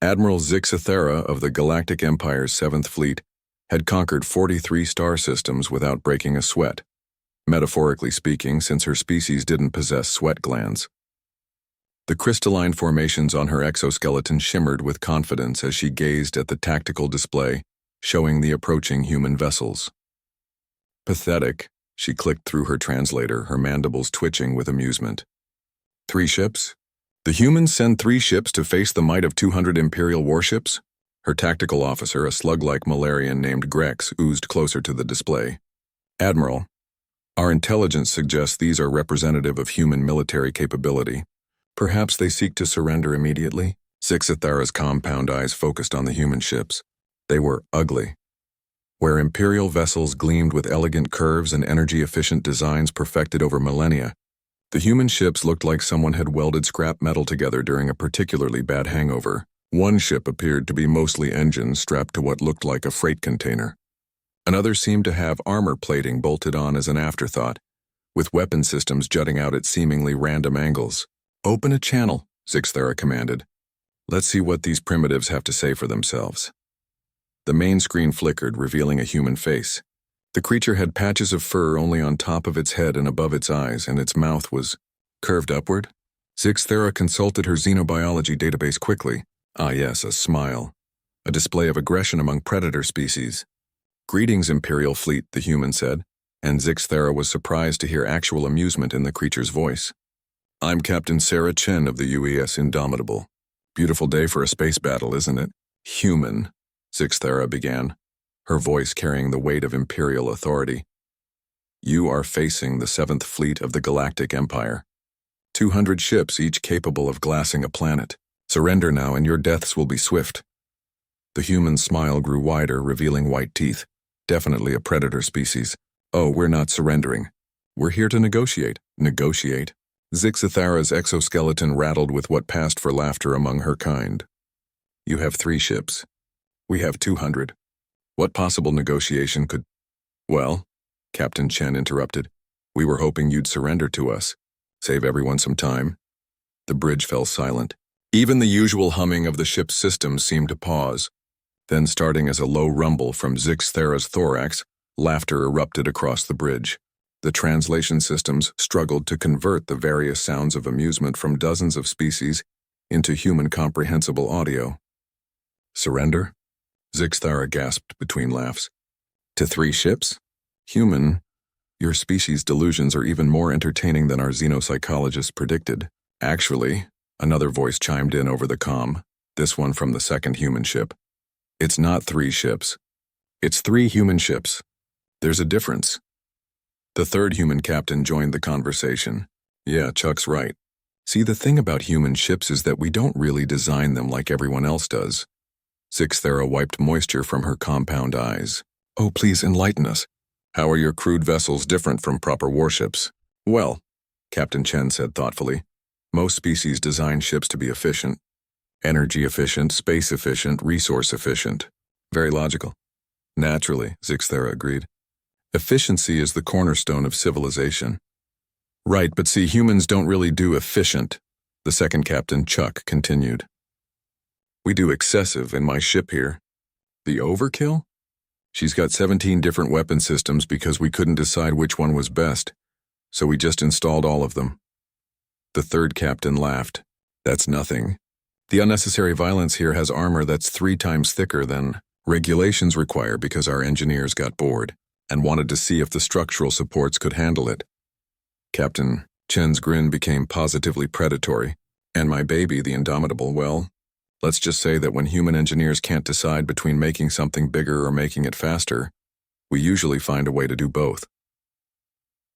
Admiral Zixathera of the Galactic Empire's 7th Fleet had conquered 43 star systems without breaking a sweat, metaphorically speaking, since her species didn't possess sweat glands. The crystalline formations on her exoskeleton shimmered with confidence as she gazed at the tactical display, showing the approaching human vessels. Pathetic, she clicked through her translator, her mandibles twitching with amusement. 3 ships? The humans send 3 ships to face the might of 200 Imperial warships? Her tactical officer, a slug-like Malarian named Grex, oozed closer to the display. Admiral, our intelligence suggests these are representative of human military capability. Perhaps they seek to surrender immediately? Zixathera's compound eyes focused on the human ships. They were ugly. Where Imperial vessels gleamed with elegant curves and energy-efficient designs perfected over millennia, the human ships looked like someone had welded scrap metal together during a particularly bad hangover. One ship appeared to be mostly engines strapped to what looked like a freight container. Another seemed to have armor plating bolted on as an afterthought, with weapon systems jutting out at seemingly random angles. "Open a channel," Zixathera commanded. "Let's see what these primitives have to say for themselves." The main screen flickered, revealing a human face. The creature had patches of fur only on top of its head and above its eyes, and its mouth was curved upward. Zixathera consulted her xenobiology database quickly. Ah yes, a smile. A display of aggression among predator species. "Greetings, Imperial Fleet," the human said, and Zixathera was surprised to hear actual amusement in the creature's voice. "I'm Captain Sarah Chen of the UES Indomitable. Beautiful day for a space battle, isn't it?" "Human," Zixathera began, her voice carrying the weight of Imperial authority. "You are facing the 7th Fleet of the Galactic Empire. 200 ships, each capable of glassing a planet. Surrender now and your deaths will be swift." The human's smile grew wider, revealing white teeth. Definitely a predator species. "Oh, we're not surrendering. We're here to negotiate." "Negotiate?" Zixathera's exoskeleton rattled with what passed for laughter among her kind. "You have 3 ships. We have 200. What possible negotiation could—" "Well," Captain Chen interrupted, "we were hoping you'd surrender to us. Save everyone some time." The bridge fell silent. Even the usual humming of the ship's systems seemed to pause. Then, starting as a low rumble from Zixathera's thorax, laughter erupted across the bridge. The translation systems struggled to convert the various sounds of amusement from dozens of species into human-comprehensible audio. "Surrender?" Zixathera gasped between laughs. "To 3 ships? Human, your species' delusions are even more entertaining than our xenopsychologists predicted. Actually," another voice chimed in over the comm, this one from the 2nd human ship. "It's not 3 ships. It's 3 human ships. There's a difference." The 3rd human captain joined the conversation. "Yeah, Chuck's right. See, the thing about human ships is that we don't really design them like everyone else does." Zixathera wiped moisture from her compound eyes. "Oh, please enlighten us. How are your crude vessels different from proper warships?" "Well," Captain Chen said thoughtfully, "most species design ships to be efficient. Energy efficient, space efficient, resource efficient. Very logical." "Naturally," Zixathera agreed. "Efficiency is the cornerstone of civilization." "Right, but see, humans don't really do efficient," the 2nd captain, Chuck, continued. "We do excessive in my ship here." "The overkill?" "She's got 17 different weapon systems because we couldn't decide which one was best, so we just installed all of them." The 3rd captain laughed. "That's nothing. The unnecessary violence here has armor that's 3 times thicker than regulations require because our engineers got bored and wanted to see if the structural supports could handle it." Captain Chen's grin became positively predatory. "And my baby, the Indomitable, well, let's just say that when human engineers can't decide between making something bigger or making it faster, we usually find a way to do both."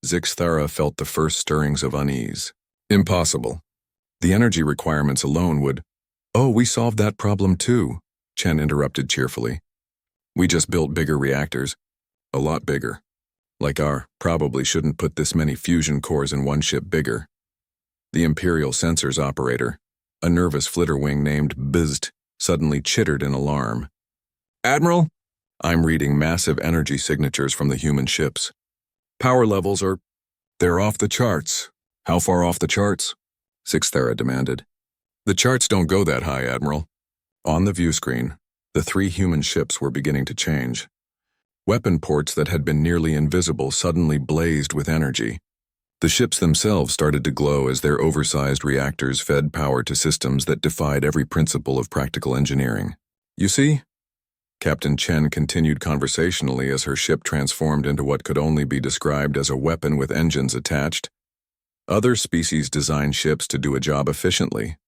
Zixathera felt the first stirrings of unease. "Impossible. The energy requirements alone would—" "Oh, we solved that problem too," Chen interrupted cheerfully. "We just built bigger reactors. A lot bigger. Like our probably shouldn't put this many fusion cores in one ship bigger." The Imperial Sensors operator, a nervous flitterwing named Bizzt, suddenly chittered in alarm. "Admiral, I'm reading massive energy signatures from the human ships. Power levels they're off the charts." "How far off the charts?" Zixathera demanded. "The charts don't go that high, Admiral. On the view screen, the 3 human ships were beginning to change. Weapon ports that had been nearly invisible suddenly blazed with energy. The ships themselves started to glow as their oversized reactors fed power to systems that defied every principle of practical engineering. You see? Captain Chen continued conversationally as her ship transformed into what could only be described as a weapon with engines attached. Other species design ships to do a job efficiently.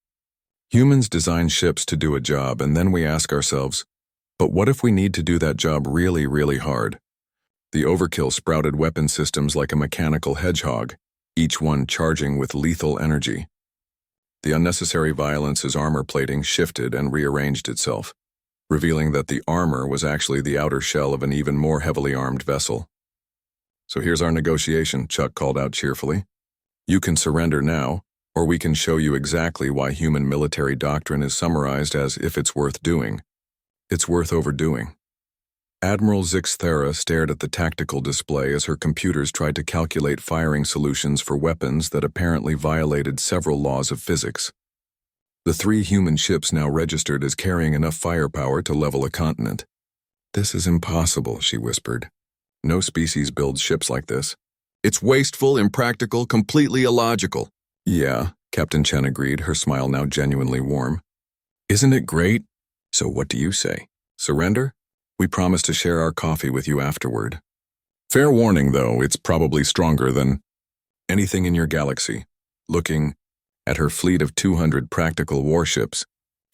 Humans design ships to do a job, and then we ask ourselves, but what if we need to do that job really, really hard? The overkill sprouted weapon systems like a mechanical hedgehog, each one charging with lethal energy. The unnecessary violence's armor plating shifted and rearranged itself, revealing that the armor was actually the outer shell of an even more heavily armed vessel. So here's our negotiation, Chuck called out cheerfully. You can surrender now, or we can show you exactly why human military doctrine is summarized as if it's worth doing. It's worth overdoing. Admiral Zixthera stared at the tactical display as her computers tried to calculate firing solutions for weapons that apparently violated several laws of physics. The 3 human ships now registered as carrying enough firepower to level a continent. This is impossible, she whispered. No species builds ships like this. It's wasteful, impractical, completely illogical. Yeah, Captain Chen agreed, her smile now genuinely warm. Isn't it great? So what do you say? Surrender? We promise to share our coffee with you afterward. Fair warning, though, it's probably stronger than anything in your galaxy. Looking at her fleet of 200 practical warships,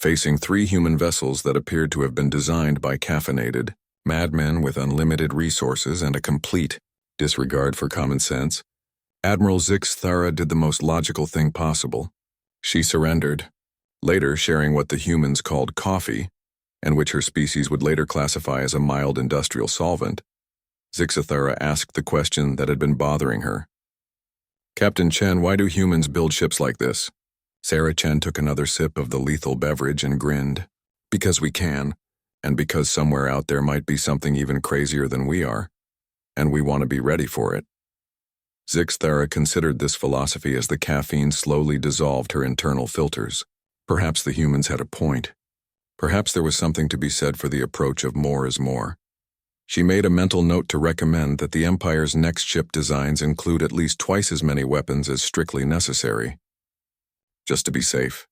facing 3 human vessels that appeared to have been designed by caffeinated madmen with unlimited resources and a complete disregard for common sense, Admiral Zixthera did the most logical thing possible. She surrendered, later sharing what the humans called coffee, and which her species would later classify as a mild industrial solvent. Zixthera asked the question that had been bothering her. Captain Chen, why do humans build ships like this? Sarah Chen took another sip of the lethal beverage and grinned. Because we can, and because somewhere out there might be something even crazier than we are, and we want to be ready for it. Zixthera considered this philosophy as the caffeine slowly dissolved her internal filters. Perhaps the humans had a point. Perhaps there was something to be said for the approach of more is more. She made a mental note to recommend that the Empire's next ship designs include at least twice as many weapons as strictly necessary. Just to be safe.